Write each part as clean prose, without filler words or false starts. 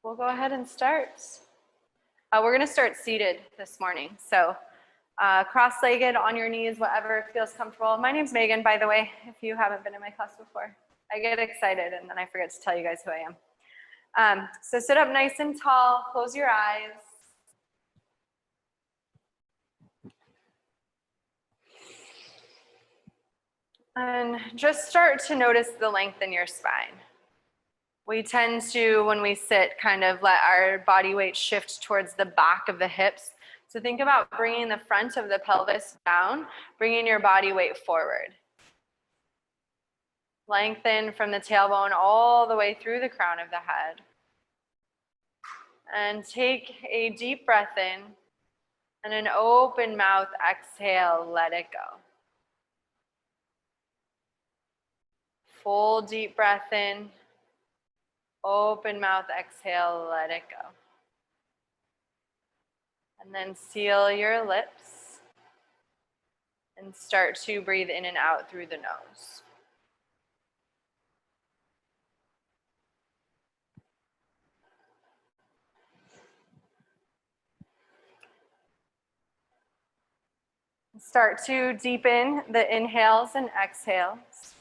we'll go ahead and start. We're going to start seated this morning. So cross-legged on your knees, whatever feels comfortable. My name's Megan, by the way, if you haven't been in my class before. I get excited and then I forget to tell you guys who I am. So sit up nice and tall, close your eyes. And just start to notice the length in your spine. We tend to, when we sit, kind of let our body weight shift towards the back of the hips. So think about bringing the front of the pelvis down, bringing your body weight forward. Lengthen from the tailbone all the way through the crown of the head. And take a deep breath in, and an open mouth exhale, let it go. Full deep breath in, open mouth exhale, let it go. And then seal your lips and start to breathe in and out through the nose. Start to deepen the inhales and exhales.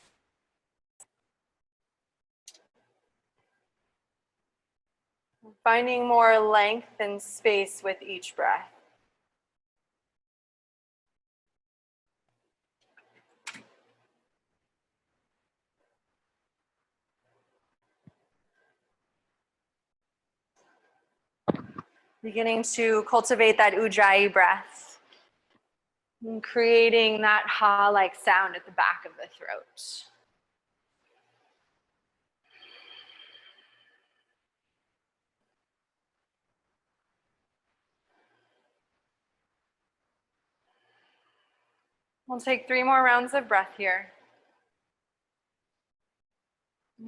Finding more length and space with each breath. Beginning to cultivate that ujjayi breath and creating that ha-like sound at the back of the throat. We'll take 3 more rounds of breath here.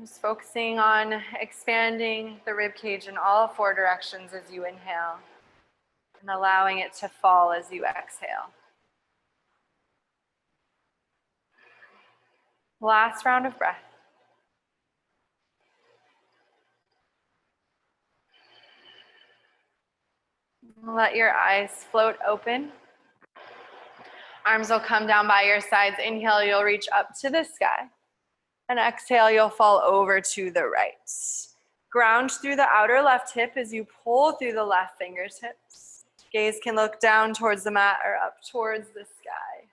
Just focusing on expanding the rib cage in all 4 directions as you inhale and allowing it to fall as you exhale. Last round of breath. Let your eyes float open. Arms will come down by your sides. Inhale, you'll reach up to the sky. And exhale, you'll fall over to the right. Ground through the outer left hip as you pull through the left fingertips. Gaze can look down towards the mat or up towards the sky.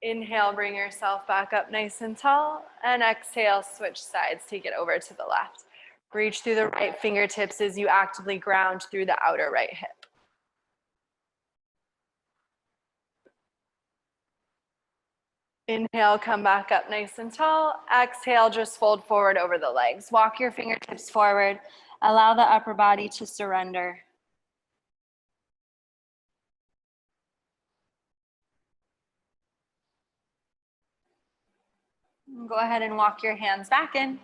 Inhale, bring yourself back up nice and tall. And exhale, switch sides, take it over to the left. Reach through the right fingertips as you actively ground through the outer right hip. Inhale, come back up nice and tall. Exhale, just fold forward over the legs. Walk your fingertips forward. Allow the upper body to surrender. Go ahead and walk your hands back in.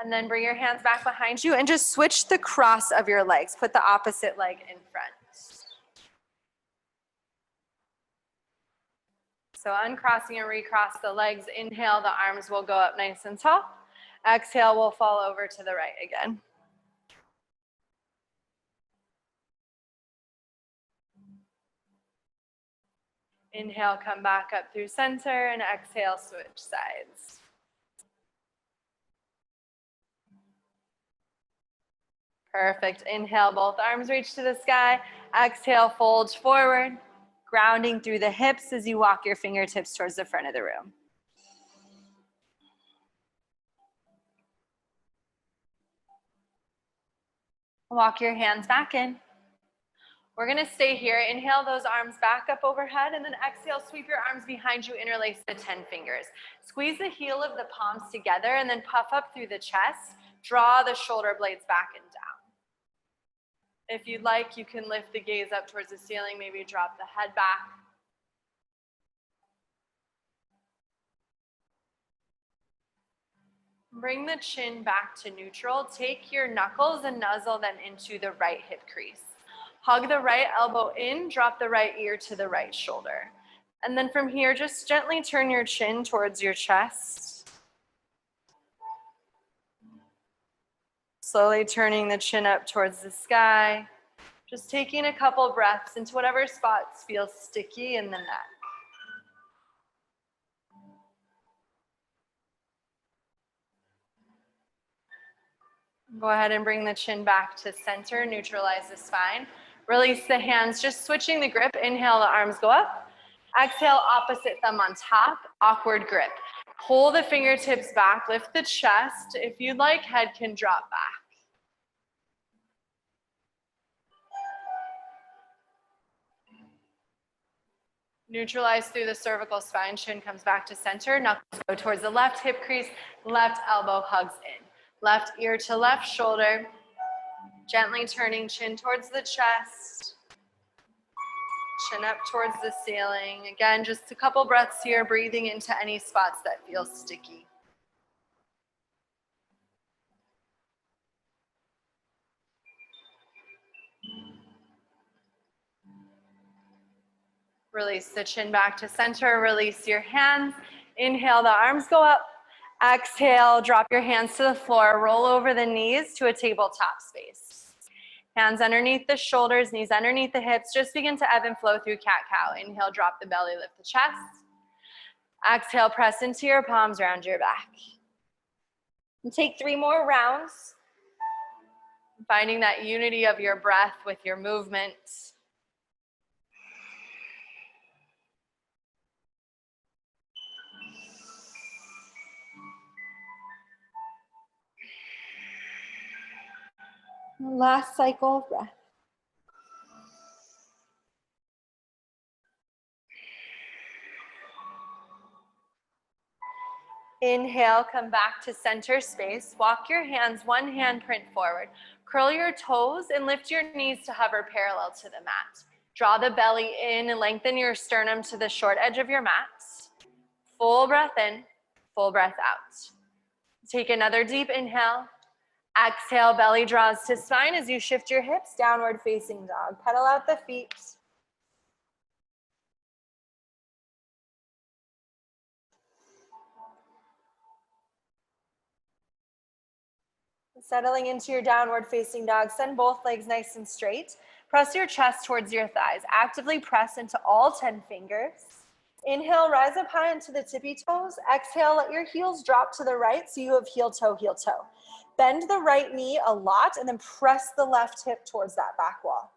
And then bring your hands back behind you and just switch the cross of your legs. Put the opposite leg in front. So uncrossing and recross the legs. Inhale, the arms will go up nice and tall. Exhale, we'll fall over to the right again. Inhale, come back up through center, and exhale, switch sides. Perfect. Inhale, both arms reach to the sky. Exhale, fold forward. Grounding through the hips as you walk your fingertips towards the front of the room. Walk your hands back in. We're gonna stay here. Inhale those arms back up overhead, and then exhale, sweep your arms behind you, interlace the 10 fingers. Squeeze the heel of the palms together and then puff up through the chest. Draw the shoulder blades back and down. If you'd like, you can lift the gaze up towards the ceiling, maybe drop the head back. Bring the chin back to neutral. Take your knuckles and nuzzle them into the right hip crease. Hug the right elbow in, drop the right ear to the right shoulder. And then from here, just gently turn your chin towards your chest. Slowly turning the chin up towards the sky. Just taking a couple breaths into whatever spots feel sticky in the neck. Go ahead and bring the chin back to center, neutralize the spine. Release the hands, just switching the grip. Inhale, the arms go up. Exhale, opposite thumb on top, awkward grip. Pull the fingertips back, lift the chest. If you'd like, head can drop back. Neutralize through the cervical spine, chin comes back to center, knuckles go towards the left hip crease, left elbow hugs in. Left ear to left shoulder, gently turning chin towards the chest, chin up towards the ceiling. Again, just a couple breaths here, breathing into any spots that feel sticky. Release the chin back to center, release your hands. Inhale, the arms go up. Exhale, drop your hands to the floor, roll over the knees to a tabletop space. Hands underneath the shoulders, knees underneath the hips. Just begin to ebb and flow through cat-cow. Inhale, drop the belly, lift the chest. Exhale, press into your palms, round your back. And take 3 more rounds. Finding that unity of your breath with your movement. Last cycle of breath. Inhale, come back to center space. Walk your hands, one hand print forward. Curl your toes and lift your knees to hover parallel to the mat. Draw the belly in and lengthen your sternum to the short edge of your mat. Full breath in, full breath out. Take another deep inhale. Exhale, belly draws to spine as you shift your hips, downward facing dog. Pedal out the feet. Settling into your downward facing dog, send both legs nice and straight. Press your chest towards your thighs. Actively press into all 10 fingers. Inhale, rise up high into the tippy toes. Exhale, let your heels drop to the right so you have heel toe, heel toe. Bend the right knee a lot and then press the left hip towards that back wall.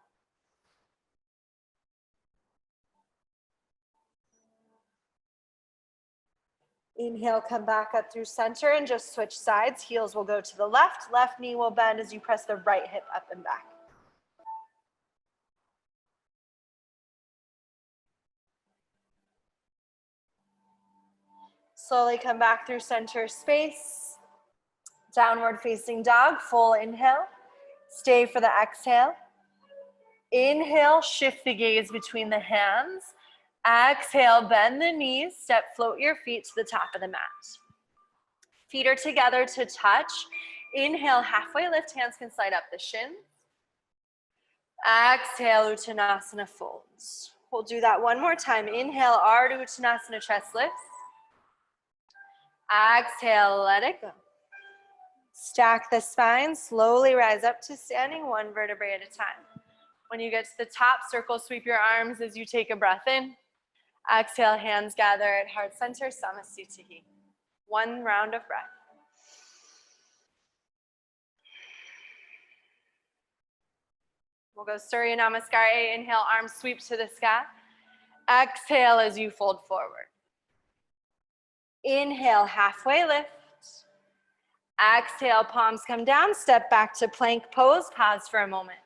Inhale, come back up through center and just switch sides. Heels will go to the left. Left knee will bend as you press the right hip up and back. Slowly come back through center space. Downward facing dog, full inhale. Stay for the exhale. Inhale, shift the gaze between the hands. Exhale, bend the knees, step, float your feet to the top of the mat. Feet are together to touch. Inhale, halfway lift, hands can slide up the shins. Exhale, Uttanasana folds. We'll do that one more time. Inhale, Ardha Uttanasana, chest lifts. Exhale, let it go. Stack the spine, slowly rise up to standing, one vertebrae at a time. When you get to the top, circle, sweep your arms as you take a breath in. Exhale, hands gather at heart center, Samasthiti. One round of breath. We'll go Surya Namaskar. Inhale, arms sweep to the sky. Exhale as you fold forward. Inhale, halfway lift. Exhale, palms come down, step back to plank pose, pause for a moment.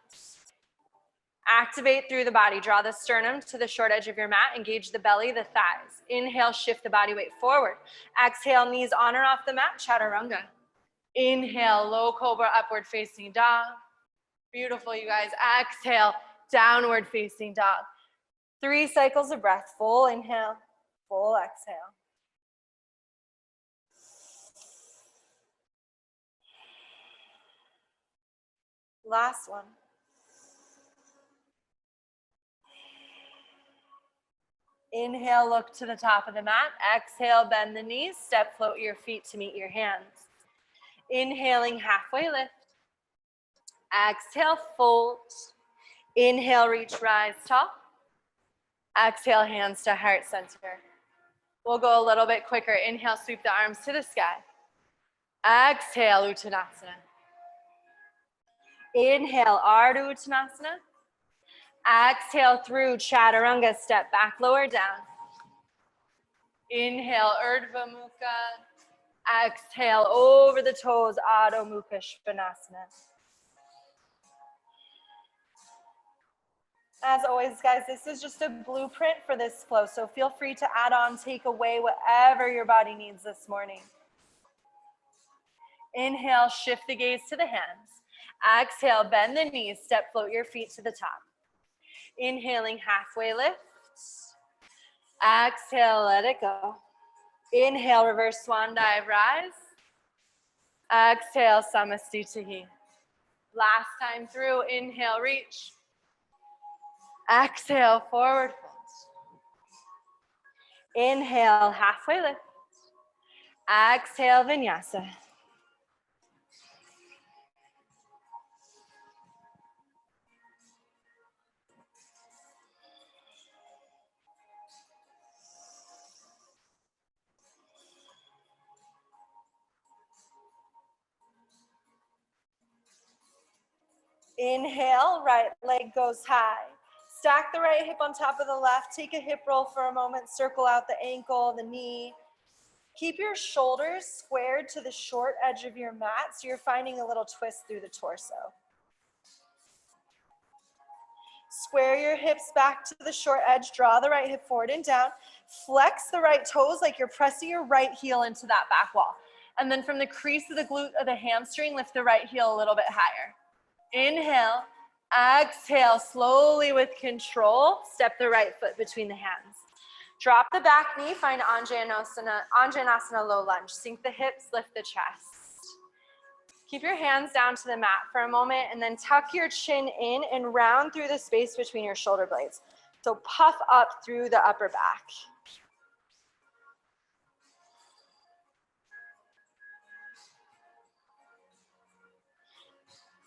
Activate through the body, draw the sternum to the short edge of your mat, engage the belly, the thighs. Inhale, shift the body weight forward. Exhale, knees on or off the mat, chaturanga. Inhale, low cobra, upward facing dog. Beautiful, you guys. Exhale, downward facing dog. 3 cycles of breath, full inhale, full exhale. Last one. Inhale, look to the top of the mat. Exhale, bend the knees. Step, float your feet to meet your hands. Inhaling, halfway lift. Exhale, fold. Inhale, reach, rise, tall. Exhale, hands to heart center. We'll go a little bit quicker. Inhale, sweep the arms to the sky. Exhale, Uttanasana. Inhale, Ardha Uttanasana. Exhale through Chaturanga, step back, lower down. Inhale, Urdhva Mukha. Exhale, over the toes, Adho Mukha Svanasana. As always, guys, this is just a blueprint for this flow, so feel free to add on, take away whatever your body needs this morning. Inhale, shift the gaze to the hands. Exhale, bend the knees, step, float your feet to the top. Inhaling, halfway lift. Exhale, let it go. Inhale, reverse swan dive, rise. Exhale, Samastitihi. Last time through, inhale, reach. Exhale, forward fold. Inhale, halfway lift. Exhale, vinyasa. Inhale, right leg goes high. Stack the right hip on top of the left. Take a hip roll for a moment. Circle out the ankle, the knee. Keep your shoulders squared to the short edge of your mat so you're finding a little twist through the torso. Square your hips back to the short edge. Draw the right hip forward and down. Flex the right toes like you're pressing your right heel into that back wall. And then from the crease of the glute of the hamstring, lift the right heel a little bit higher. Inhale, exhale, slowly with control, step the right foot between the hands. Drop the back knee, find Anjaneyasana low lunge. Sink the hips, lift the chest. Keep your hands down to the mat for a moment and then tuck your chin in and round through the space between your shoulder blades. So puff up through the upper back.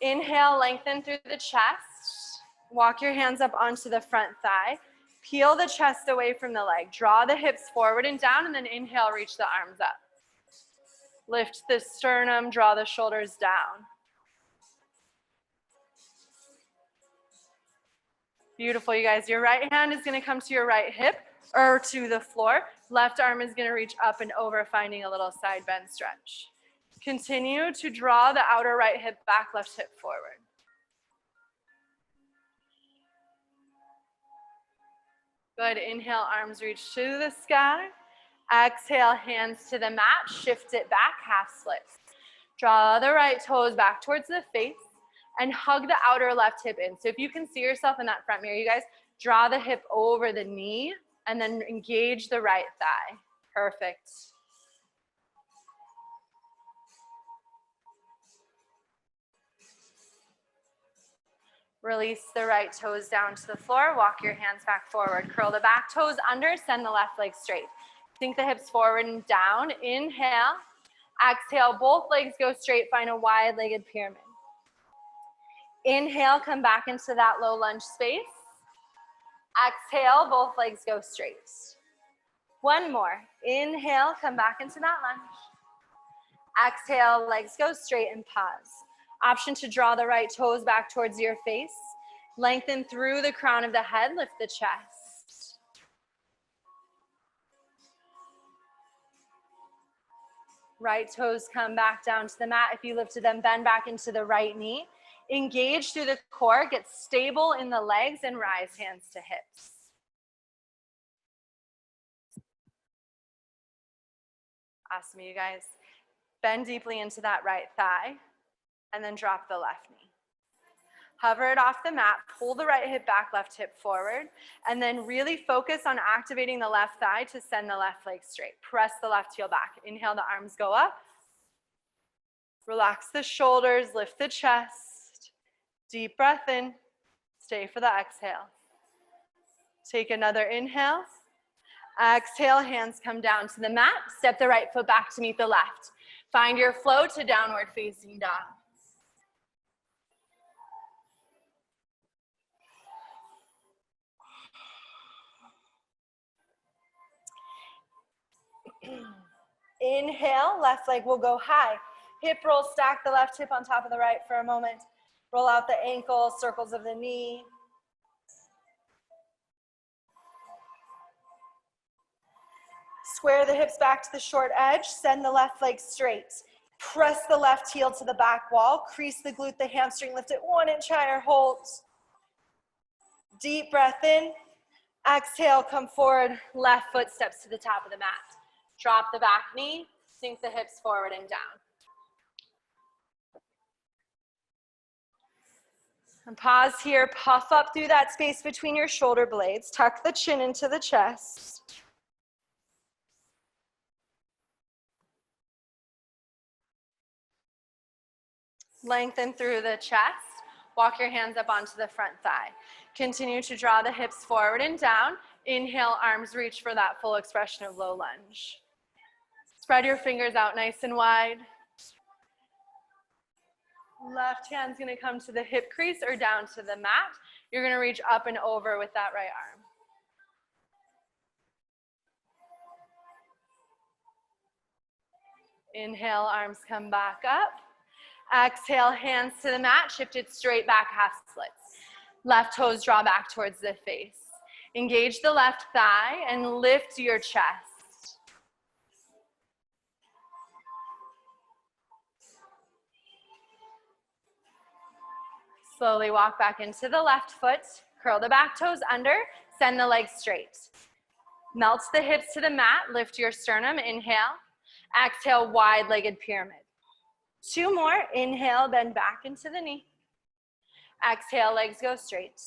Inhale, lengthen through the chest. Walk your hands up onto the front thigh. Peel the chest away from the leg. Draw the hips forward and down, and then inhale, reach the arms up. Lift the sternum, draw the shoulders down. Beautiful, you guys. Your right hand is going to come to your right hip or to the floor. Left arm is going to reach up and over, finding a little side bend stretch. Continue to draw the outer right hip back, left hip forward. Good. Inhale, arms reach to the sky. Exhale, hands to the mat. Shift it back, half split. Draw the right toes back towards the face and hug the outer left hip in. So if you can see yourself in that front mirror, you guys, draw the hip over the knee and then engage the right thigh. Perfect. Release the right toes down to the floor. Walk your hands back forward. Curl the back toes under. Send the left leg straight. Sink the hips forward and down. Inhale. Exhale. Both legs go straight. Find a wide-legged pyramid. Inhale. Come back into that low lunge space. Exhale. Both legs go straight. One more. Inhale. Come back into that lunge. Exhale. Legs go straight and pause. Option to draw the right toes back towards your face. Lengthen through the crown of the head, lift the chest. Right toes come back down to the mat. If you lifted them, bend back into the right knee. Engage through the core, get stable in the legs, and rise hands to hips. Awesome, you guys. Bend deeply into that right thigh. And then drop the left knee. Hover it off the mat, pull the right hip back, left hip forward, and then really focus on activating the left thigh to send the left leg straight. Press the left heel back. Inhale, the arms go up. Relax the shoulders, lift the chest. Deep breath in. Stay for the exhale. Take another inhale. Exhale, hands come down to the mat. Step the right foot back to meet the left. Find your flow to downward facing dog. Inhale, left leg will go high. Hip roll, stack the left hip on top of the right for a moment. Roll out the ankle, circles of the knee. Square the hips back to the short edge, send the left leg straight. Press the left heel to the back wall, crease the glute, the hamstring, lift it 1 inch higher, hold. Deep breath in, exhale, come forward, left foot steps to the top of the mat. Drop the back knee, sink the hips forward and down. And pause here, puff up through that space between your shoulder blades, tuck the chin into the chest. Lengthen through the chest. Walk your hands up onto the front thigh. Continue to draw the hips forward and down. Inhale, arms reach for that full expression of low lunge. Spread your fingers out nice and wide. Left hand's gonna come to the hip crease or down to the mat. You're gonna reach up and over with that right arm. Inhale, arms come back up. Exhale, hands to the mat, shift it straight back, half splits. Left toes draw back towards the face. Engage the left thigh and lift your chest. Slowly walk back into the left foot, curl the back toes under, send the legs straight. Melt the hips to the mat, lift your sternum, inhale. Exhale, wide-legged pyramid. 2 more, inhale, bend back into the knee. Exhale, legs go straight.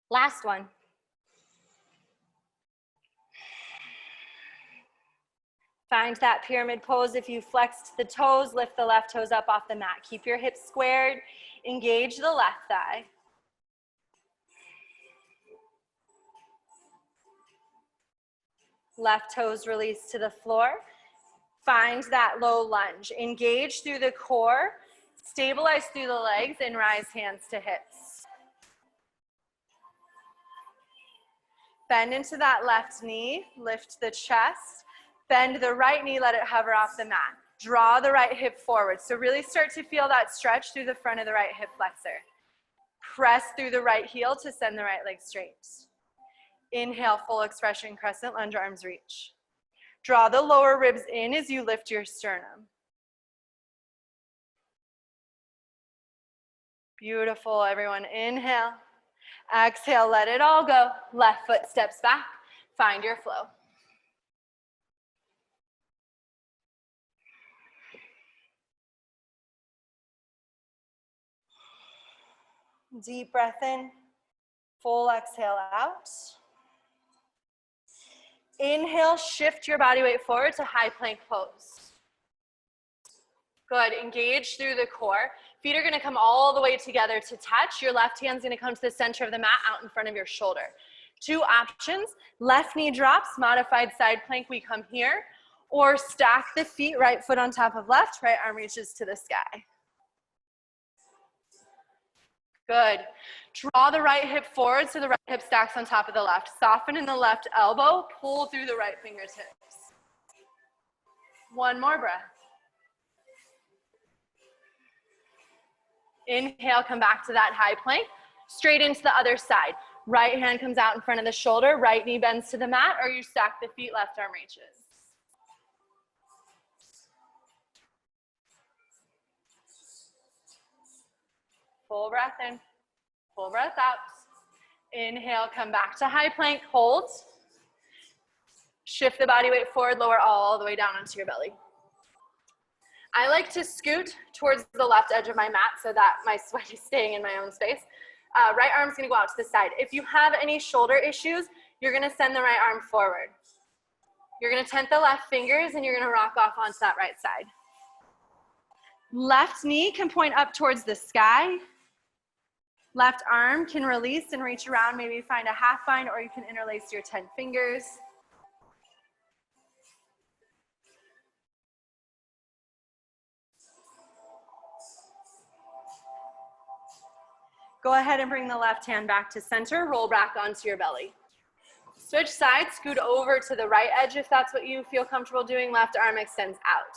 Last one. Find that pyramid pose. If you flexed the toes, lift the left toes up off the mat. Keep your hips squared, engage the left thigh. Left toes release to the floor. Find that low lunge. Engage through the core, stabilize through the legs, and rise hands to hips. Bend into that left knee, lift the chest. Bend the right knee, let it hover off the mat. Draw the right hip forward. So really start to feel that stretch through the front of the right hip flexor. Press through the right heel to send the right leg straight. Inhale, full expression, crescent lunge, arms reach. Draw the lower ribs in as you lift your sternum. Beautiful, everyone. Inhale. Exhale, let it all go. Left foot steps back. Find your flow. Deep breath in. Full exhale out. Inhale, shift your body weight forward to high plank pose. Good, engage through the core. Feet are gonna come all the way together to touch. Your left hand's gonna come to the center of the mat out in front of your shoulder. 2 options, left knee drops, modified side plank, we come here, or stack the feet, right foot on top of left, right arm reaches to the sky. Good. Draw the right hip forward so the right hip stacks on top of the left. Soften in the left elbow, pull through the right fingertips. 1 more breath. Inhale, come back to that high plank. Straight into the other side. Right hand comes out in front of the shoulder, right knee bends to the mat, or you stack the feet, left arm reaches. Full breath in, full breath out. Inhale, come back to high plank, hold. Shift the body weight forward, lower all the way down onto your belly. I like to scoot towards the left edge of my mat so that my sweat is staying in my own space. Right arm's gonna go out to the side. If you have any shoulder issues, you're gonna send the right arm forward. You're gonna tent the left fingers and you're gonna rock off onto that right side. Left knee can point up towards the sky. Left arm can release and reach around, maybe find a half bind, or you can interlace your 10 fingers. Go ahead and bring the left hand back to center, roll back onto your belly. Switch sides, scoot over to the right edge if that's what you feel comfortable doing. Left arm extends out.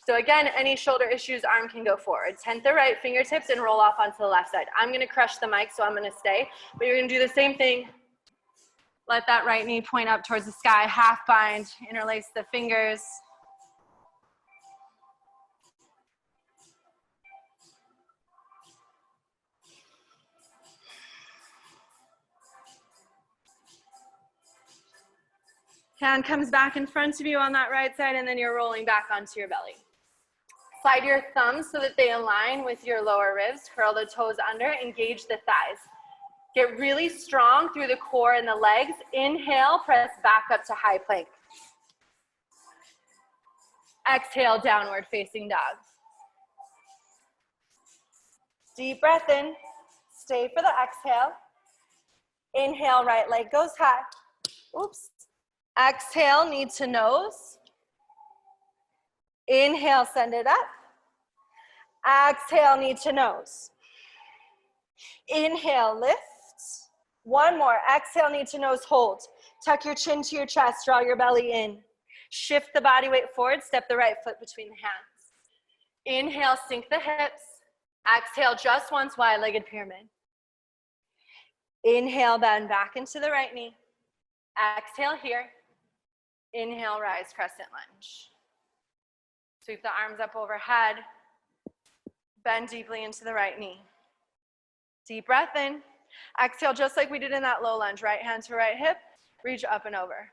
So again, any shoulder issues, arm can go forward. Tent the right fingertips and roll off onto the left side. I'm gonna crush the mic, so I'm gonna stay. But you're gonna do the same thing. Let that right knee point up towards the sky, half bind, interlace the fingers. Hand comes back in front of you on that right side, and then you're rolling back onto your belly. Slide your thumbs so that they align with your lower ribs. Curl the toes under, engage the thighs. Get really strong through the core and the legs. Inhale, press back up to high plank. Exhale, downward facing dog. Deep breath in. Stay for the exhale. Inhale, right leg goes high. Oops. Exhale, knee to nose. Inhale, send it up. Exhale, knee to nose. Inhale, lift. One more. Exhale, knee to nose, hold. Tuck your chin to your chest, draw your belly in. Shift the body weight forward, step the right foot between the hands. Inhale, sink the hips. Exhale, just once, wide-legged pyramid. Inhale, bend back into the right knee. Exhale here. Inhale, rise, crescent lunge. Sweep the arms up overhead. Bend deeply into the right knee. Deep breath in. Exhale, just like we did in that low lunge. Right hand to right hip. Reach up and over.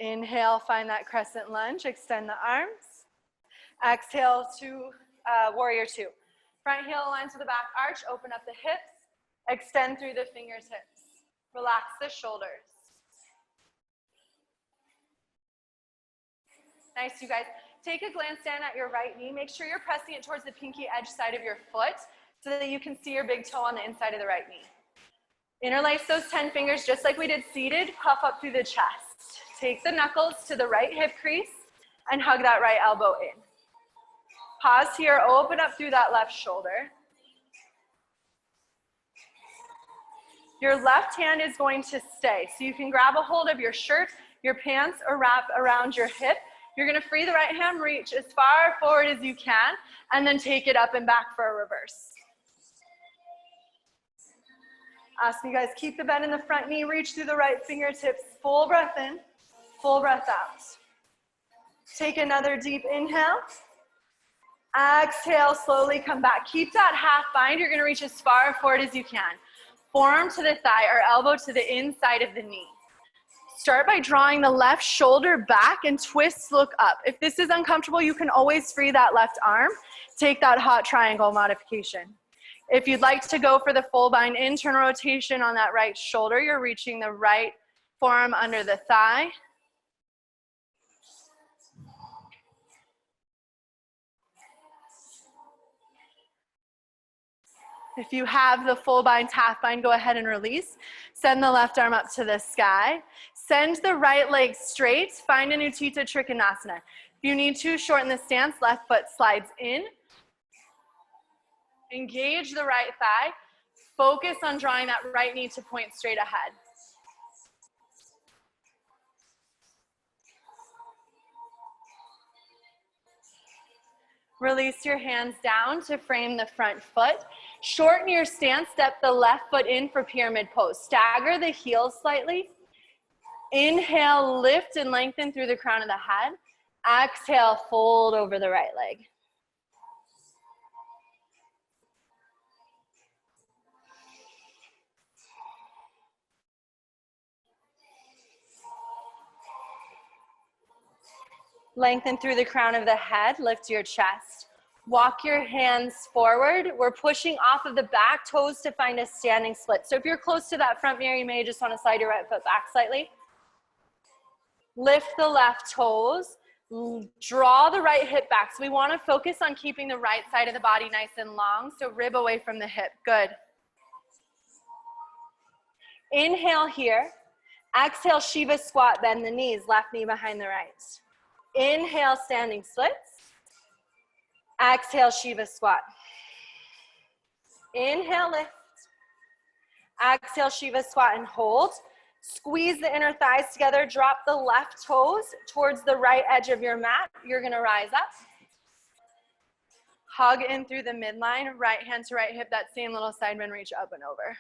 Inhale, find that crescent lunge. Extend the arms. Exhale to warrior two. Front heel aligns with the back arch. Open up the hips. Extend through the fingertips. Relax the shoulders. Nice, you guys. Take a glance down at your right knee. Make sure you're pressing it towards the pinky edge side of your foot so that you can see your big toe on the inside of the right knee. Interlace those 10 fingers just like we did seated. Puff up through the chest. Take the knuckles to the right hip crease and hug that right elbow in. Pause here. Open up through that left shoulder. Your left hand is going to stay. So you can grab a hold of your shirt, your pants, or wrap around your hip. You're gonna free the right hand, reach as far forward as you can, and then take it up and back for a reverse. Awesome, you guys. Keep the bend in the front knee, reach through the right fingertips. Full breath in, full breath out. Take another deep inhale. Exhale, slowly come back. Keep that half bind. You're gonna reach as far forward as you can. Forearm to the thigh or elbow to the inside of the knee. Start by drawing the left shoulder back and twists, look up. If this is uncomfortable, you can always free that left arm. Take that hot triangle modification. If you'd like to go for the full bind internal rotation on that right shoulder, you're reaching the right forearm under the thigh. If you have the full bind, half bind, go ahead and release. Send the left arm up to the sky. Send the right leg straight. Find a Utthita Trikonasana. If you need to, shorten the stance. Left foot slides in. Engage the right thigh. Focus on drawing that right knee to point straight ahead. Release your hands down to frame the front foot. Shorten your stance, step the left foot in for pyramid pose. Stagger the heels slightly. Inhale, lift and lengthen through the crown of the head. Exhale, fold over the right leg. Lengthen through the crown of the head, lift your chest. Walk your hands forward. We're pushing off of the back toes to find a standing split. So if you're close to that front mirror, you may just want to slide your right foot back slightly. Lift the left toes. Draw the right hip back. So we want to focus on keeping the right side of the body nice and long. So rib away from the hip. Good. Inhale here. Exhale, Shiva squat, bend the knees, left knee behind the right. Inhale, standing splits. Exhale, Shiva squat. Inhale, lift. Exhale, Shiva squat and hold. Squeeze the inner thighs together. Drop the left toes towards the right edge of your mat. You're gonna rise up. Hug in through the midline, right hand to right hip, that same little side bend, reach up and over.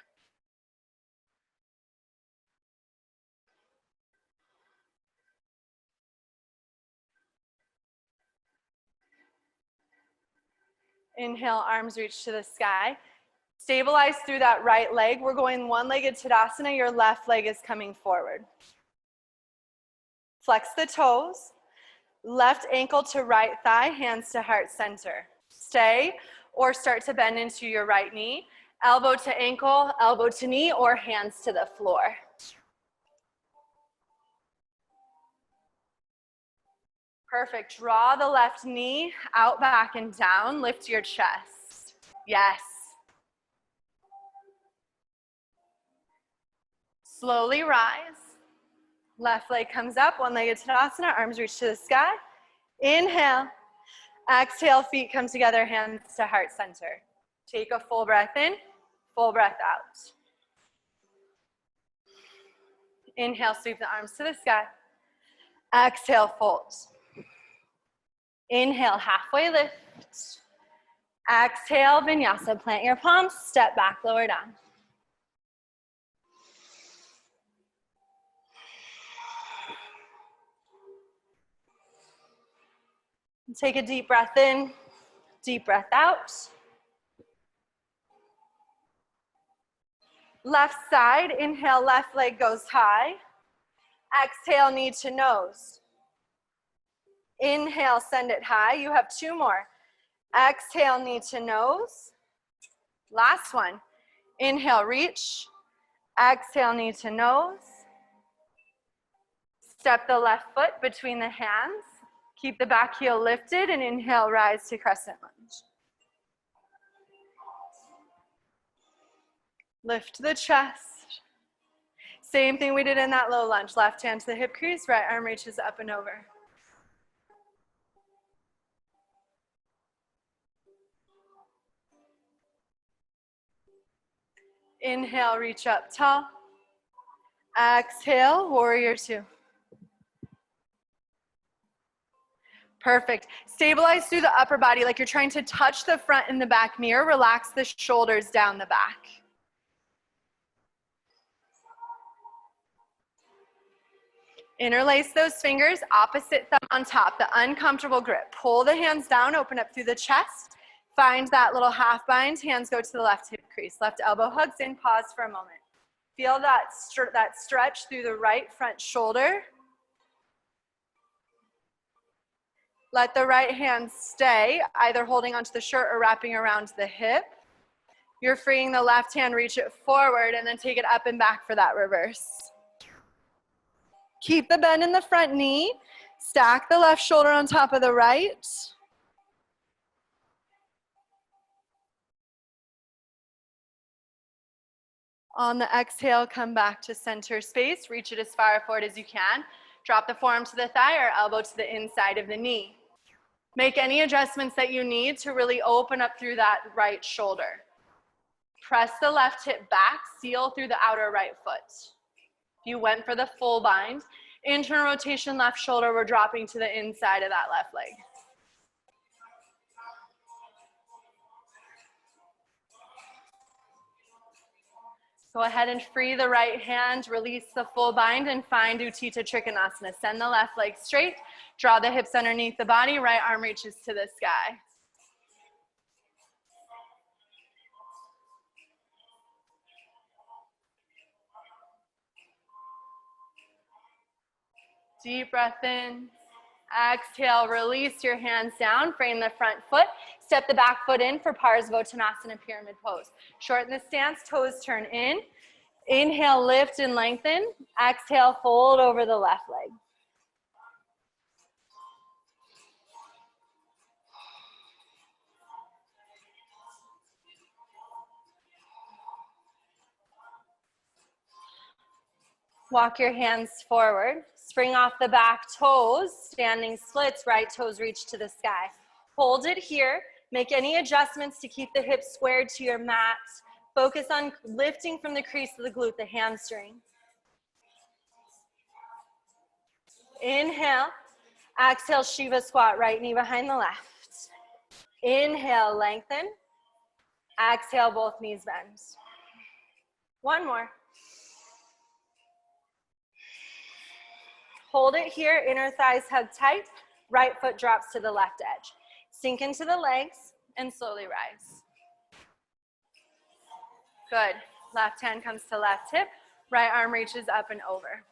Inhale, arms reach to the sky. Stabilize through that right leg. We're going one-legged Tadasana. Your left leg is coming forward. Flex the toes. Left ankle to right thigh, hands to heart center. Stay or start to bend into your right knee. Elbow to ankle, elbow to knee, or hands to the floor. Perfect. Draw the left knee out, back, and down. Lift your chest. Yes. Slowly rise. Left leg comes up, one-legged Tadasana, arms reach to the sky. Inhale. Exhale, feet come together, hands to heart center. Take a full breath in, full breath out. Inhale, sweep the arms to the sky. Exhale, fold. Inhale, halfway lift. Exhale, vinyasa, plant your palms, step back, lower down. Take a deep breath in, deep breath out. Left side, inhale, left leg goes high. Exhale, knee to nose. Inhale, send it high. You have two more. Exhale, knee to nose. Last one. Inhale, reach. Exhale, knee to nose. Step the left foot between the hands. Keep the back heel lifted and inhale, rise to crescent lunge. Lift the chest. Same thing we did in that low lunge. Left hand to the hip crease, right arm reaches up and over. Inhale, reach up tall. Exhale, warrior two. Perfect. Stabilize through the upper body like you're trying to touch the front and the back mirror. Relax the shoulders down the back. Interlace those fingers, opposite thumb on top, the uncomfortable grip. Pull the hands down, open up through the chest. Find that little half bind, hands go to the left hip crease. Left elbow hugs in, pause for a moment. Feel that stretch through the right front shoulder. Let the right hand stay, either holding onto the shirt or wrapping around the hip. You're freeing the left hand, reach it forward, and then take it up and back for that reverse. Keep the bend in the front knee. Stack the left shoulder on top of the right. On the exhale, come back to center space. Reach it as far forward as you can. Drop the forearm to the thigh or elbow to the inside of the knee. Make any adjustments that you need to really open up through that right shoulder. Press the left hip back, seal through the outer right foot. You went for the full bind. Internal rotation, left shoulder, we're dropping to the inside of that left leg. Go ahead and free the right hand, release the full bind, and find Utthita Trikonasana. Send the left leg straight, draw the hips underneath the body, right arm reaches to the sky. Deep breath in. Exhale, release your hands down, frame the front foot, step the back foot in for Parsvottanasana, pyramid pose. Shorten the stance, toes turn in. Inhale, lift and lengthen. Exhale, fold over the left leg. Walk your hands forward. Spring off the back toes, standing splits, right toes reach to the sky. Hold it here. Make any adjustments to keep the hips squared to your mat. Focus on lifting from the crease of the glute, the hamstring. Inhale. Exhale, Shiva squat, right knee behind the left. Inhale, lengthen. Exhale, both knees bend. One more. Hold it here, inner thighs hug tight. Right foot drops to the left edge. Sink into the legs and slowly rise. Good. Left hand comes to left hip. Right arm reaches up and over.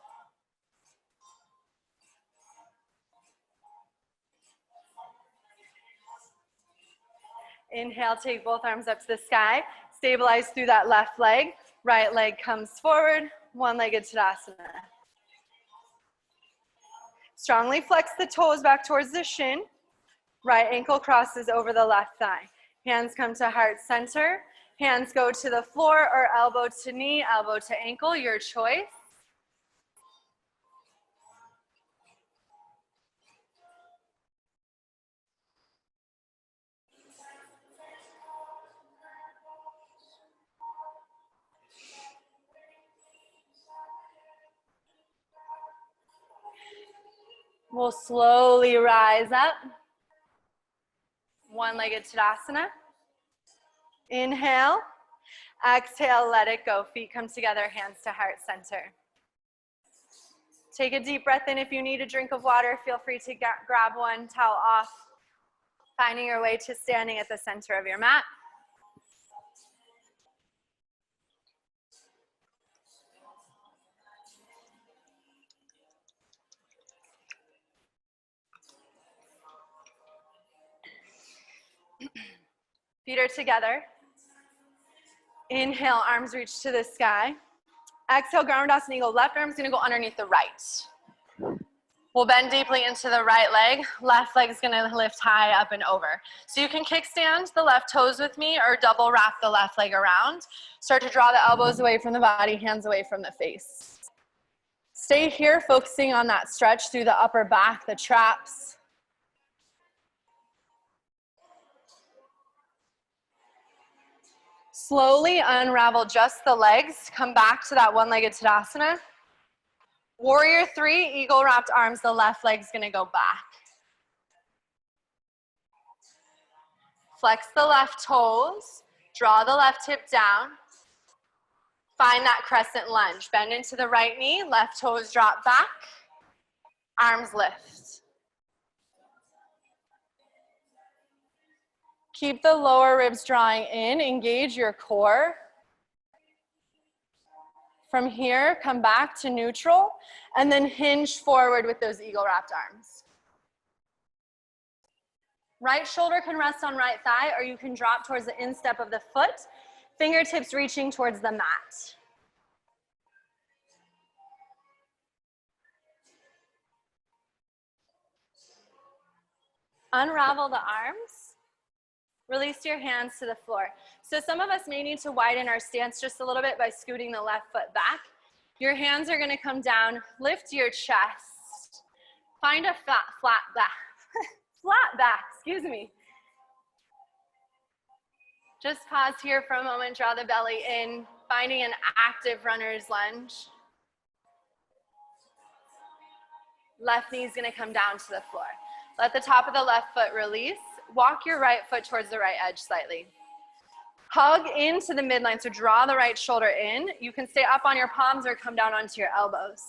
Inhale, take both arms up to the sky. Stabilize through that left leg. Right leg comes forward. One-legged Tadasana. Strongly flex the toes back towards the shin. Right ankle crosses over the left thigh. Hands come to heart center. Hands go to the floor or elbow to knee, elbow to ankle, your choice. We'll slowly rise up. One-legged Tadasana. Inhale. Exhale, let it go. Feet come together, hands to heart center. Take a deep breath in. If you need a drink of water, feel free to grab one, towel off. Finding your way to standing at the center of your mat. Feet are together. Inhale, arms reach to the sky. Exhale, Garmadasana Eagle. Left arm's gonna go underneath the right. We'll bend deeply into the right leg. Left leg's gonna lift high up and over. So you can kickstand the left toes with me or double wrap the left leg around. Start to draw the elbows away from the body, hands away from the face. Stay here, focusing on that stretch through the upper back, the traps. Slowly unravel just the legs. Come back to that one-legged Tadasana. Warrior 3, eagle wrapped arms. The left leg's gonna go back. Flex the left toes. Draw the left hip down. Find that crescent lunge. Bend into the right knee. Left toes drop back. Arms lift. Keep the lower ribs drawing in. Engage your core. From here, come back to neutral, and then hinge forward with those eagle wrapped arms. Right shoulder can rest on right thigh, or you can drop towards the instep of the foot, fingertips reaching towards the mat. Unravel the arms. Release your hands to the floor. So some of us may need to widen our stance just a little bit by scooting the left foot back. Your hands are gonna come down, lift your chest. Find a flat back, flat back, excuse me. Just pause here for a moment, draw the belly in, finding an active runner's lunge. Left knee's gonna come down to the floor. Let the top of the left foot release. Walk your right foot towards the right edge slightly. Hug into the midline, so draw the right shoulder in. You can stay up on your palms or come down onto your elbows.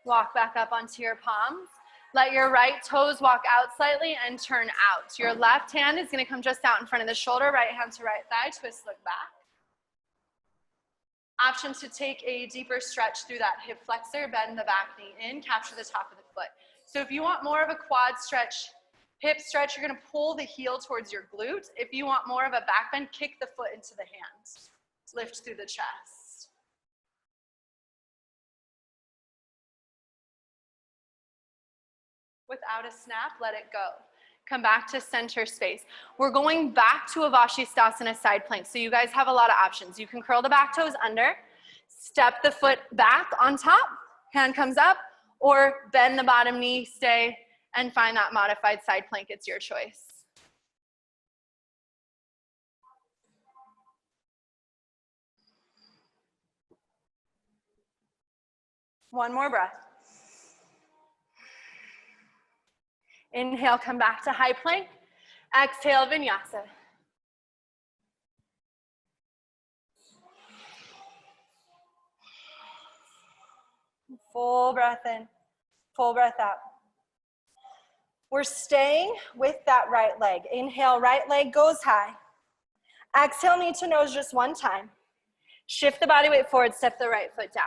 Walk back up onto your palms. Let your right toes walk out slightly and turn out. Your left hand is gonna come just out in front of the shoulder, right hand to right thigh, twist, look back. Option to take a deeper stretch through that hip flexor, bend the back knee in, capture the top of the foot. So if you want more of a quad stretch, hip stretch, you're gonna pull the heel towards your glute. If you want more of a back bend, kick the foot into the hand. Lift through the chest. Without a snap, let it go. Come back to center space. We're going back to a Vashisthasana side plank. So you guys have a lot of options. You can curl the back toes under, step the foot back on top, hand comes up, or bend the bottom knee, stay, and find that modified side plank. It's your choice. One more breath. Inhale, come back to high plank. Exhale, vinyasa. Full breath in, full breath out. We're staying with that right leg. Inhale, right leg goes high. Exhale, knee to nose just one time. Shift the body weight forward, step the right foot down.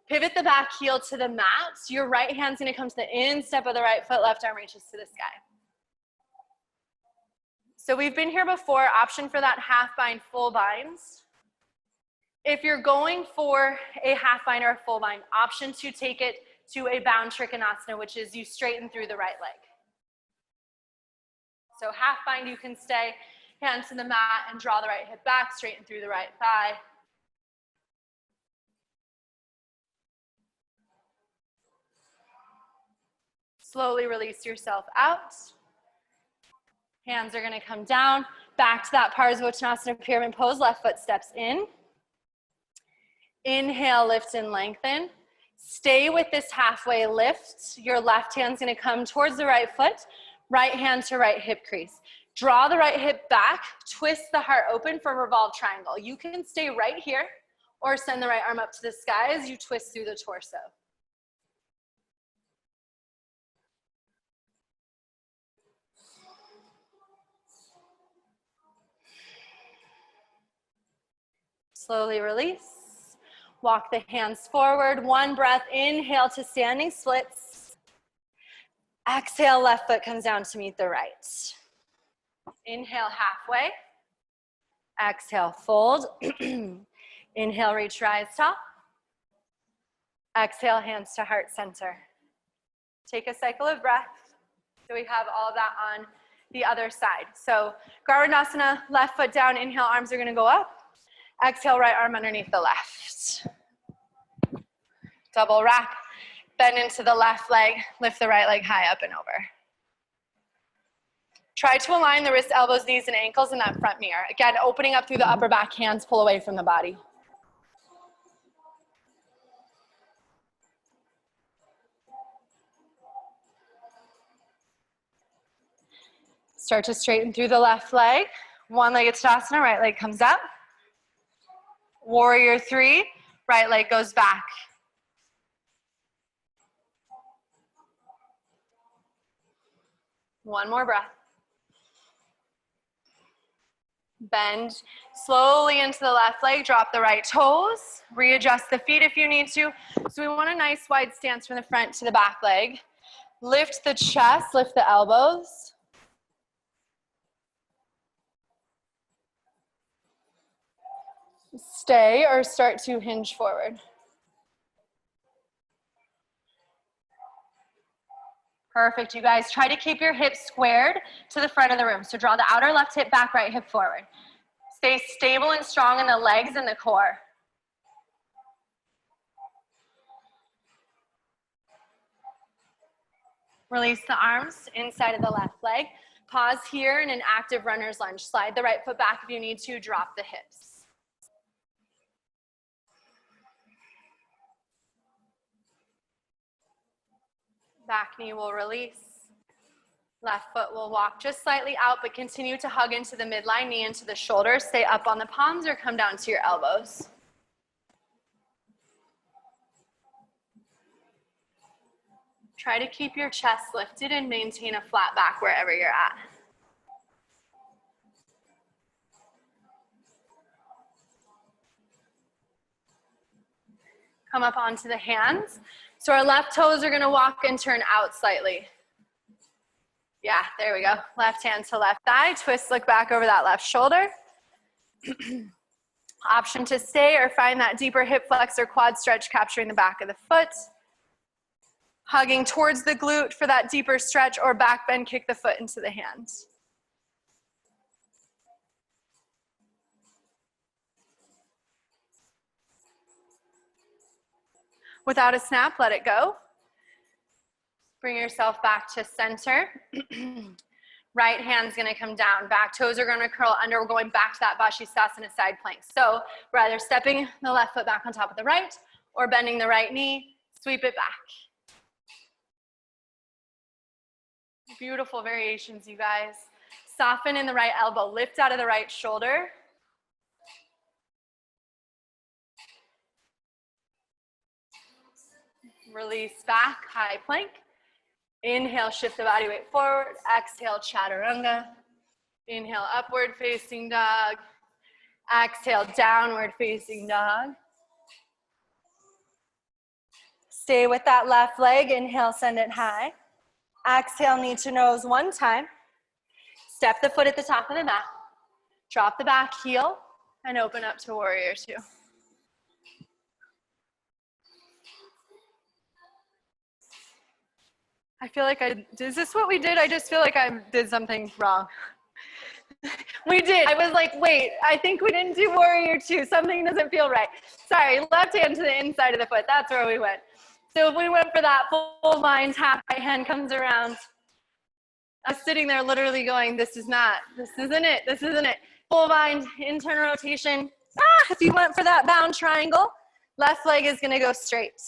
Pivot the back heel to the mat. Your right hand's gonna come to the instep of the right foot, left arm reaches to the sky. So we've been here before, option for that half bind, full binds. If you're going for a half bind or a full bind, option to take it to a bound trikonasana, which is you straighten through the right leg. So half bind, you can stay, hands to the mat and draw the right hip back, straighten through the right thigh. Slowly release yourself out. Hands are gonna come down, back to that Parsvottanasana pyramid pose, left foot steps in. Inhale, lift and lengthen. Stay with this halfway lift. Your left hand's gonna come towards the right foot, right hand to right hip crease. Draw the right hip back, twist the heart open for revolve triangle. You can stay right here or send the right arm up to the sky as you twist through the torso. Slowly release. Walk the hands forward. One breath, inhale to standing splits. Exhale, left foot comes down to meet the right. Inhale, halfway. Exhale, fold. Inhale, reach, rise, tall. Exhale, hands to heart center. Take a cycle of breath. So we have all of that on the other side. So Garudasana, left foot down, inhale, arms are gonna go up. Exhale, right arm underneath the left. Double wrap, bend into the left leg, lift the right leg high up and over. Try to align the wrists, elbows, knees, and ankles in that front mirror. Again, opening up through the upper back, hands pull away from the body. Start to straighten through the left leg. One-legged Tadasana, right leg comes up. Warrior three, right leg goes back. One more breath. Bend slowly into the left leg, drop the right toes, readjust the feet if you need to. So we want a nice wide stance from the front to the back leg. Lift the chest, lift the elbows. Stay or start to hinge forward. Perfect, you guys. Try to keep your hips squared to the front of the room. So draw the outer left hip back, right hip forward. Stay stable and strong in the legs and the core. Release the arms inside of the left leg. Pause here in an active runner's lunge. Slide the right foot back if you need to, drop the hips. Back knee will release. Left foot will walk just slightly out, but continue to hug into the midline, knee into the shoulder. Stay up on the palms or come down to your elbows. Try to keep your chest lifted and maintain a flat back wherever you're at. Come up onto the hands. So our left toes are gonna walk and turn out slightly. Yeah, there we go. Left hand to left thigh, twist, look back over that left shoulder. Option to stay or find that deeper hip flex or quad stretch, capturing the back of the foot. Hugging towards the glute for that deeper stretch, or back bend, kick the foot into the hand. Without a snap, let it go. Bring yourself back to center. Right hand's gonna come down. Back toes are gonna curl under. We're going back to that Vashisthasana side plank. So we're either stepping the left foot back on top of the right or bending the right knee, sweep it back. Beautiful variations, you guys. Soften in the right elbow, lift out of the right shoulder. Release back, high plank. Inhale, shift the body weight forward. Exhale, chaturanga. Inhale, upward facing dog. Exhale, downward facing dog. Stay with that left leg. Inhale, send it high. Exhale, knee to nose one time. Step the foot at the top of the mat. Drop the back heel and open up to warrior two. I feel like is this what we did? I just feel like I did something wrong. We did. I was like, wait, I think we didn't do warrior two. Something doesn't feel right. Sorry, left hand to the inside of the foot. That's where we went. So if we went for that full bind, half right hand comes around. I was sitting there literally going, this isn't it. Full bind, internal rotation. If you went for that bound triangle, left leg is gonna go straight.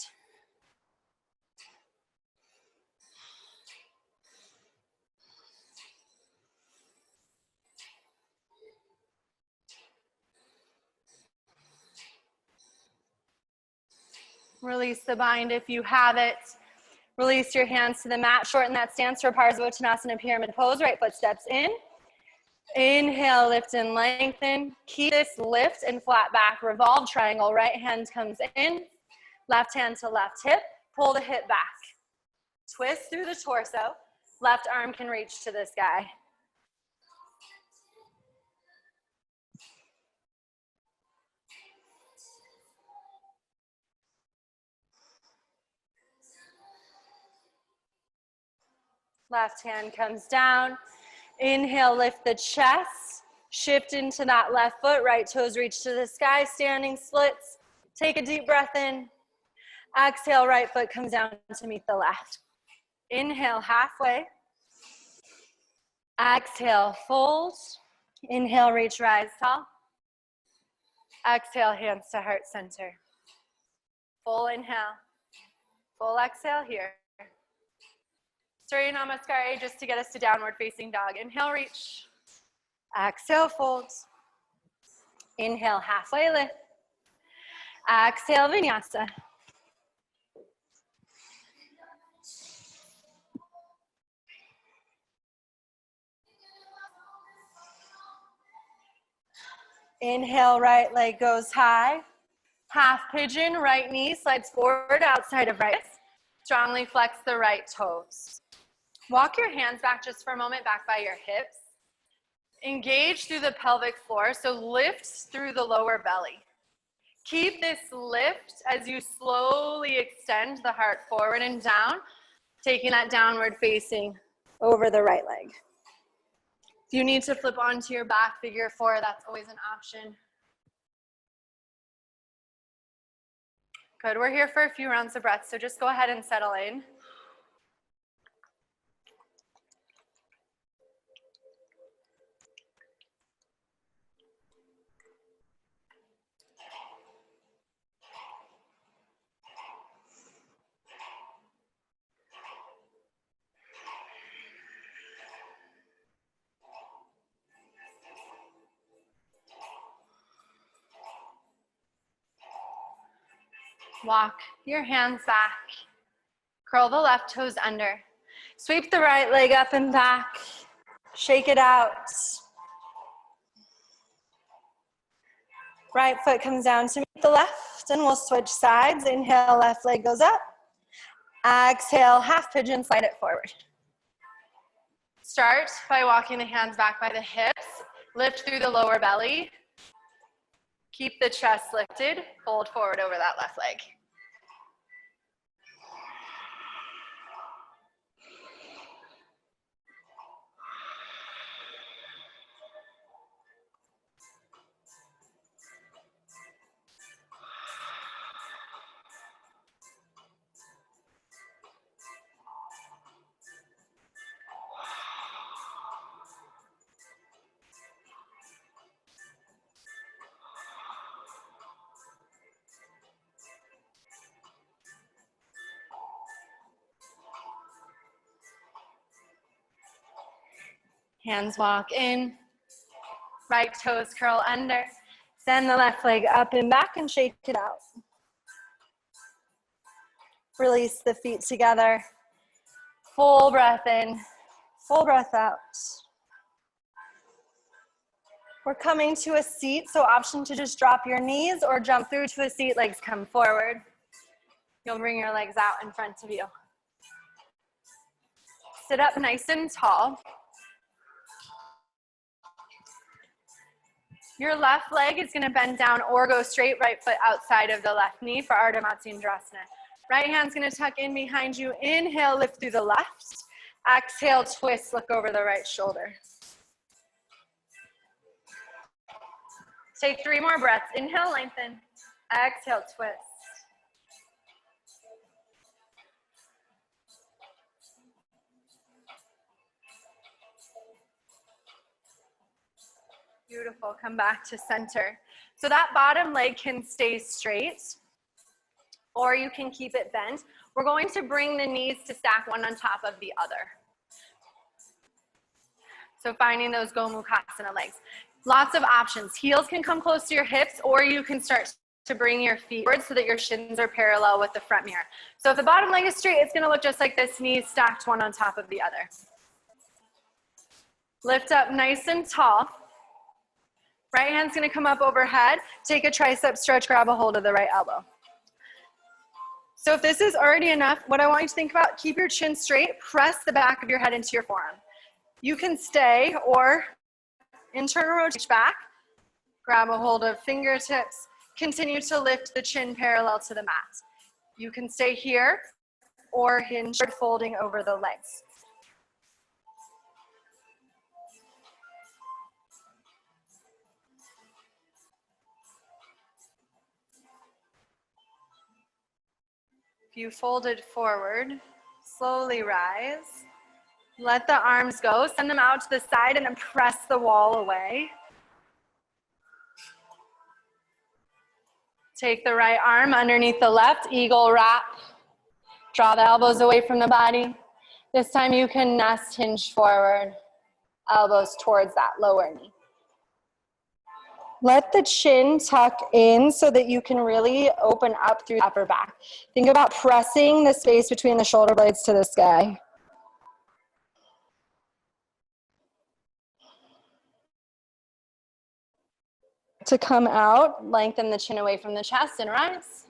Release the bind if you have it. Release your hands to the mat. Shorten that stance for Parsvottanasana pyramid pose. Right foot steps in. Inhale, lift and lengthen. Keep this lift and flat back. Revolve triangle. Right hand comes in. Left hand to left hip. Pull the hip back. Twist through the torso. Left arm can reach to the sky. Left hand comes down. Inhale, lift the chest. Shift into that left foot. Right toes reach to the sky. Standing splits. Take a deep breath in. Exhale, right foot comes down to meet the left. Inhale, halfway. Exhale, fold. Inhale, reach, rise tall. Exhale, hands to heart center. Full inhale. Full exhale here. Surya Namaskar just to get us to downward facing dog. Inhale, reach. Exhale, fold. Inhale, halfway lift. Exhale, vinyasa. Inhale, right leg goes high. Half pigeon, right knee slides forward outside of right. Strongly flex the right toes. Walk your hands back just for a moment, back by your hips. Engage through the pelvic floor, so lift through the lower belly. Keep this lift as you slowly extend the heart forward and down, taking that downward facing over the right leg. If you need to flip onto your back, figure four, that's always an option. Good, we're here for a few rounds of breath, so just go ahead and settle in. Walk your hands back. Curl the left toes under. Sweep the right leg up and back. Shake it out. Right foot comes down to meet the left, and we'll switch sides. Inhale, left leg goes up. Exhale, half pigeon, slide it forward. Start by walking the hands back by the hips. Lift through the lower belly. Keep the chest lifted. Fold forward over that left leg. Hands walk in. Right toes curl under. Send the left leg up and back and shake it out. Release the feet together. Full breath in, full breath out. We're coming to a seat, so option to just drop your knees or jump through to a seat, legs come forward. You'll bring your legs out in front of you. Sit up nice and tall. Your left leg is gonna bend down or go straight, right foot outside of the left knee for Ardha Matsyendrasana. Right hand's gonna tuck in behind you. Inhale, lift through the left. Exhale, twist, look over the right shoulder. Take 3 more breaths. Inhale, lengthen. Exhale, twist. Beautiful, come back to center. So that bottom leg can stay straight, or you can keep it bent. We're going to bring the knees to stack one on top of the other. So finding those Gomukhasana legs. Lots of options. Heels can come close to your hips, or you can start to bring your feet forward so that your shins are parallel with the front mirror. So if the bottom leg is straight, it's gonna look just like this, knees stacked one on top of the other. Lift up nice and tall. Right hand's gonna come up overhead. Take a tricep stretch, grab a hold of the right elbow. So if this is already enough, what I want you to think about, keep your chin straight, press the back of your head into your forearm. You can stay or internal rotation back, grab a hold of fingertips, continue to lift the chin parallel to the mat. You can stay here or hinge, folding over the legs. If you folded forward, slowly rise. Let the arms go, send them out to the side and then press the wall away. Take the right arm underneath the left, eagle wrap. Draw the elbows away from the body. This time you can nest, hinge forward, elbows towards that lower knee. Let the chin tuck in so that you can really open up through the upper back. Think about pressing the space between the shoulder blades to the sky. To come out, lengthen the chin away from the chest and rise.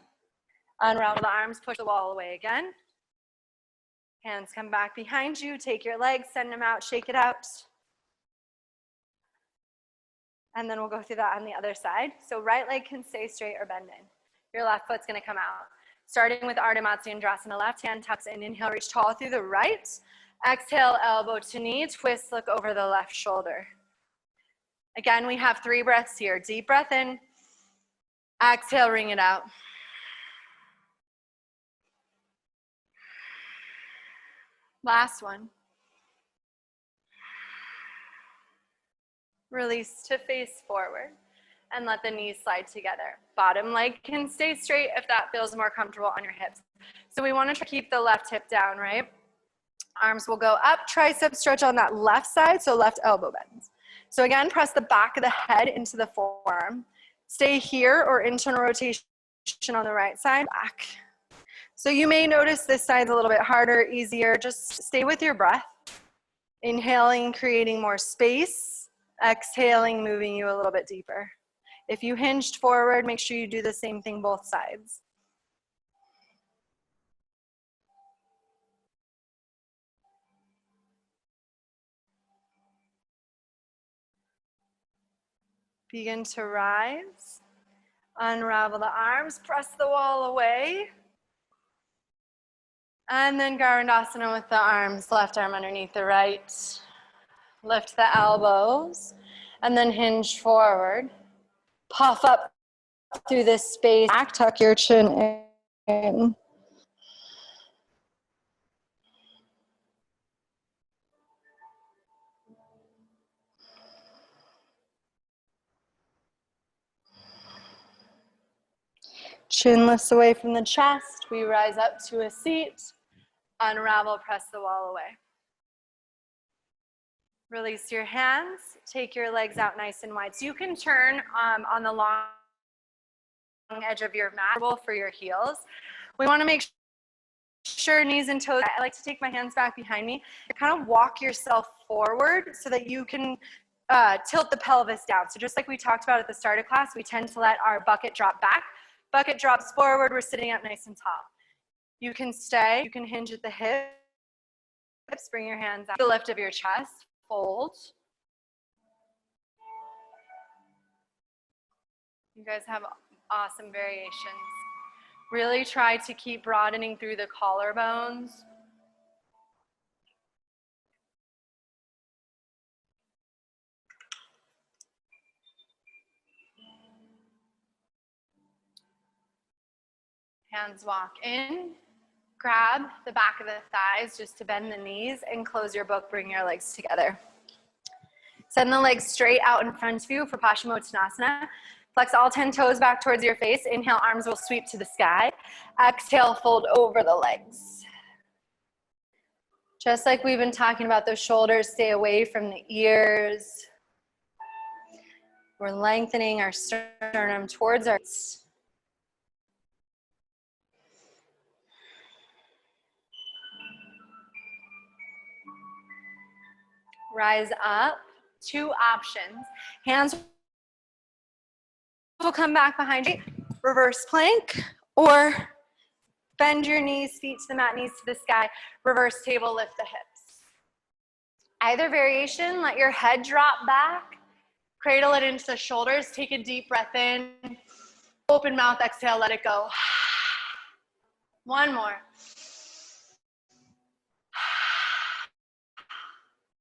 Unravel the arms, push the wall away again. Hands come back behind you, take your legs, send them out, shake it out. And then we'll go through that on the other side. So right leg can stay straight or bend in. Your left foot's gonna come out. Starting with Ardha Matsyendrasana, left hand tucks in, inhale, reach tall through the right. Exhale, elbow to knee, twist, look over the left shoulder. Again, we have 3 breaths here. Deep breath in, exhale, ring it out. Last one. Release to face forward and let the knees slide together. Bottom leg can stay straight if that feels more comfortable on your hips. So we want to keep the left hip down, right? Arms will go up, tricep stretch on that left side, so left elbow bends. So again, press the back of the head into the forearm. Stay here or internal rotation on the right side, back. So you may notice this side's a little bit harder, easier. Just stay with your breath. Inhaling, creating more space. Exhaling, moving you a little bit deeper. If you hinged forward, make sure you do the same thing both sides. Begin to rise. Unravel the arms, press the wall away. And then Garandasana with the arms, left arm underneath the right. Lift the elbows and then hinge forward. Puff up through this space. Back, tuck your chin in. Chin lifts away from the chest. We rise up to a seat. Unravel, press the wall away. Release your hands. Take your legs out nice and wide. So you can turn on the long edge of your mat for your heels. We want to make sure knees and toes. I like to take my hands back behind me and kind of walk yourself forward so that you can tilt the pelvis down. So just like we talked about at the start of class, we tend to let our bucket drop back. Bucket drops forward. We're sitting up nice and tall. You can stay. You can hinge at the hips. Bring your hands out. The lift of your chest. Fold. You guys have awesome variations. Really try to keep broadening through the collarbones. Hands walk in. Grab the back of the thighs just to bend the knees and close your book. Bring your legs together. Send the legs straight out in front of you for Paschimottanasana. Flex all 10 toes back towards your face. Inhale, arms will sweep to the sky. Exhale, fold over the legs. Just like we've been talking about, those shoulders stay away from the ears. We're lengthening our sternum towards our... Rise up. Two options. Hands will come back behind you. Reverse plank, or bend your knees, feet to the mat, knees to the sky. Reverse table, lift the hips. Either variation, let your head drop back. Cradle it into the shoulders. Take a deep breath in. Open mouth, exhale, let it go. One more.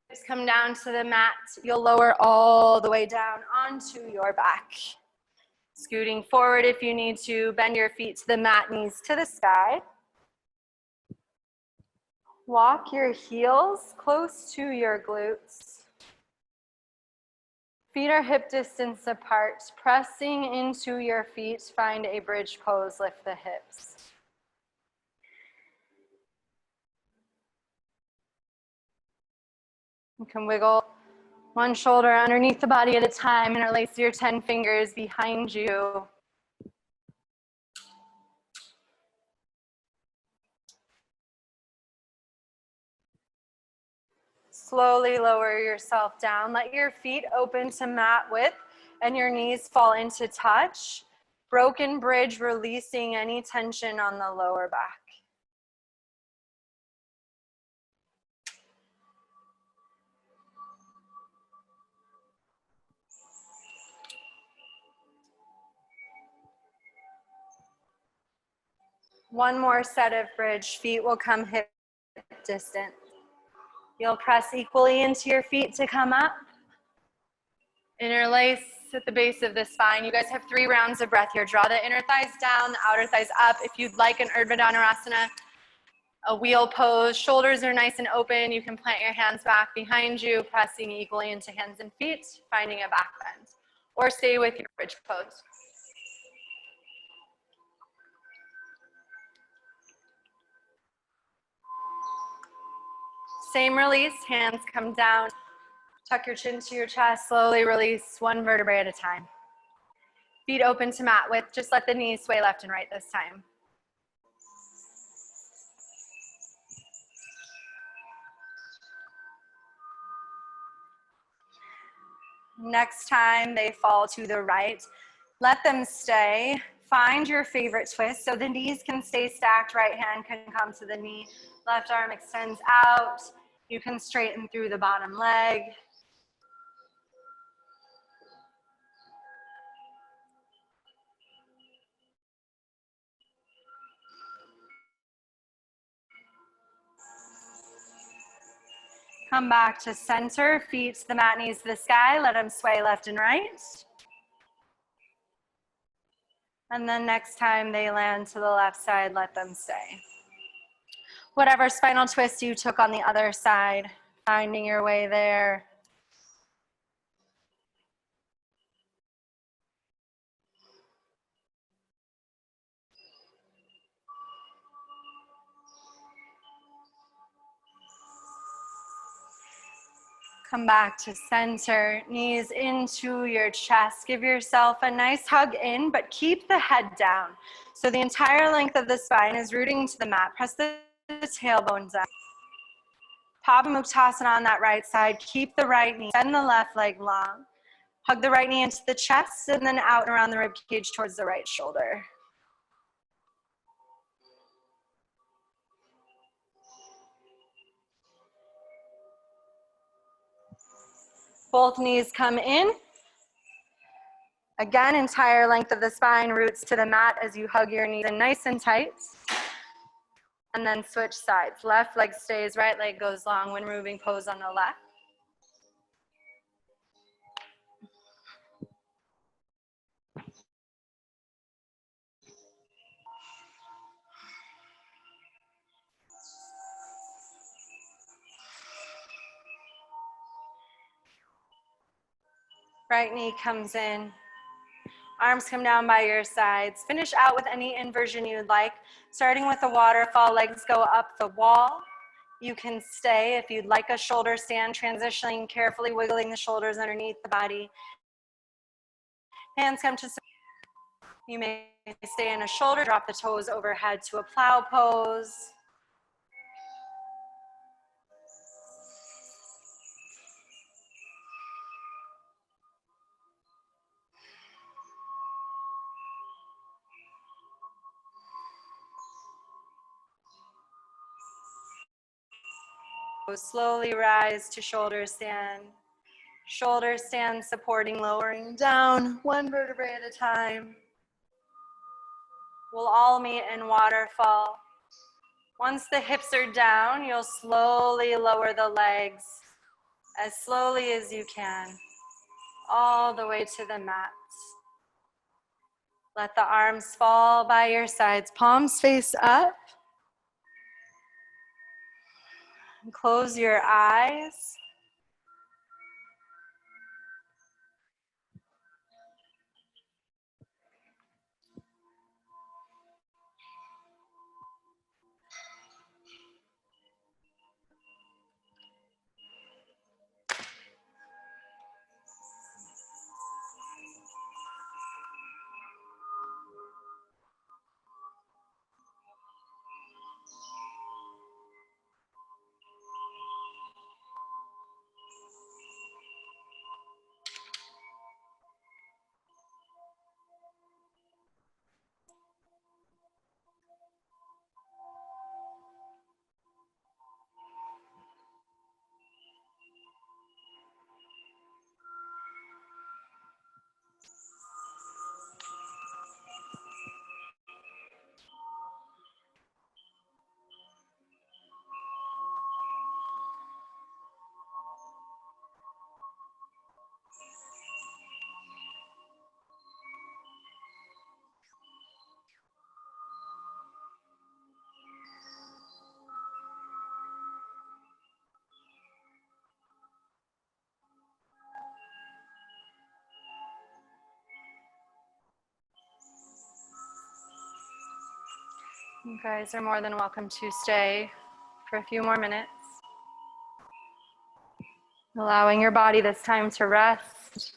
Hips come down to the mat. You'll lower all the way down onto your back. Scooting forward if you need to. Bend your feet to the mat, knees to the sky. Walk your heels close to your glutes. Feet are hip distance apart. Pressing into your feet, find a bridge pose, lift the hips. You can wiggle one shoulder underneath the body at a time. Interlace your 10 fingers behind you. Slowly lower yourself down. Let your feet open to mat width and your knees fall into touch. Broken bridge, releasing any tension on the lower back. One more set of bridge. Feet will come hip distance. You'll press equally into your feet to come up. Interlace at the base of the spine. You guys have 3 rounds of breath here. Draw the inner thighs down, the outer thighs up. If you'd like an Urdhva Dhanurasana, a wheel pose, shoulders are nice and open. You can plant your hands back behind you, pressing equally into hands and feet, finding a back bend. Or stay with your bridge pose. Same release, hands come down. Tuck your chin to your chest, slowly release one vertebrae at a time. Feet open to mat width, just let the knees sway left and right this time. Next time they fall to the right, let them stay. Find your favorite twist. So the knees can stay stacked, right hand can come to the knee, left arm extends out. You can straighten through the bottom leg. Come back to center, feet to the mat, knees to the sky. Let them sway left and right. And then next time they land to the left side, let them stay. Whatever spinal twist you took on the other side, finding your way there. Come back to center, knees into your chest. Give yourself a nice hug in, but keep the head down. So the entire length of the spine is rooting to the mat. Press the tailbone down. Padma-Muktasana on that right side. Keep the right knee, bend the left leg long. Hug the right knee into the chest and then out and around the rib cage towards the right shoulder. Both knees come in. Again, entire length of the spine, roots to the mat as you hug your knees in nice and tight. And then switch sides. Left leg stays, right leg goes long when moving pose on the left. Right knee comes in. Arms come down by your sides. Finish out with any inversion you'd like. Starting with a waterfall, legs go up the wall. You can stay if you'd like a shoulder stand, transitioning, carefully wiggling the shoulders underneath the body. Hands come to support. You may stay in a shoulder, drop the toes overhead to a plow pose. Slowly rise to shoulder stand. Shoulder stand supporting, lowering down, one vertebrae at a time. We'll all meet in waterfall. Once the hips are down, you'll slowly lower the legs as slowly as you can, all the way to the mat. Let the arms fall by your sides, palms face up. Close your eyes. You guys are more than welcome to stay for a few more minutes. Allowing your body this time to rest.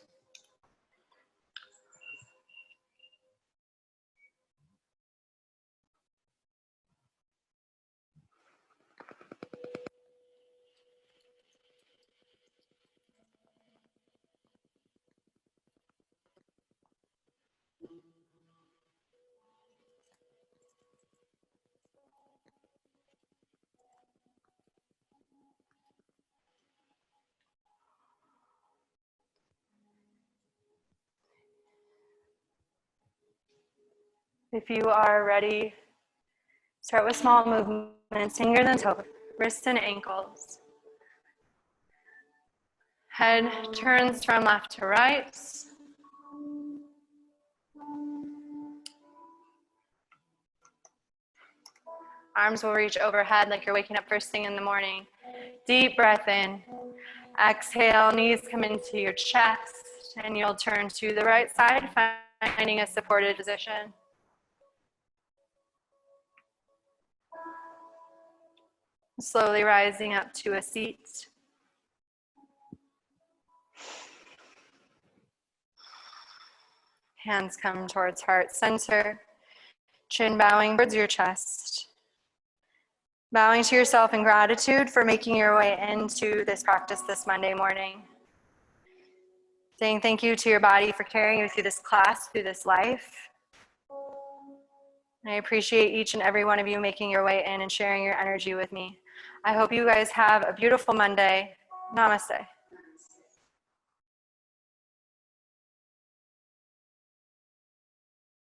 If you are ready, start with small movements, fingers and toes, wrists and ankles. Head turns from left to right. Arms will reach overhead like you're waking up first thing in the morning. Deep breath in. Exhale, knees come into your chest, and you'll turn to the right side, finding a supported position. Slowly rising up to a seat. Hands come towards heart center. Chin bowing towards your chest. Bowing to yourself in gratitude for making your way into this practice this Monday morning. Saying thank you to your body for carrying you through this class, through this life. I appreciate each and every one of you making your way in and sharing your energy with me. I hope you guys have a beautiful Monday. Namaste.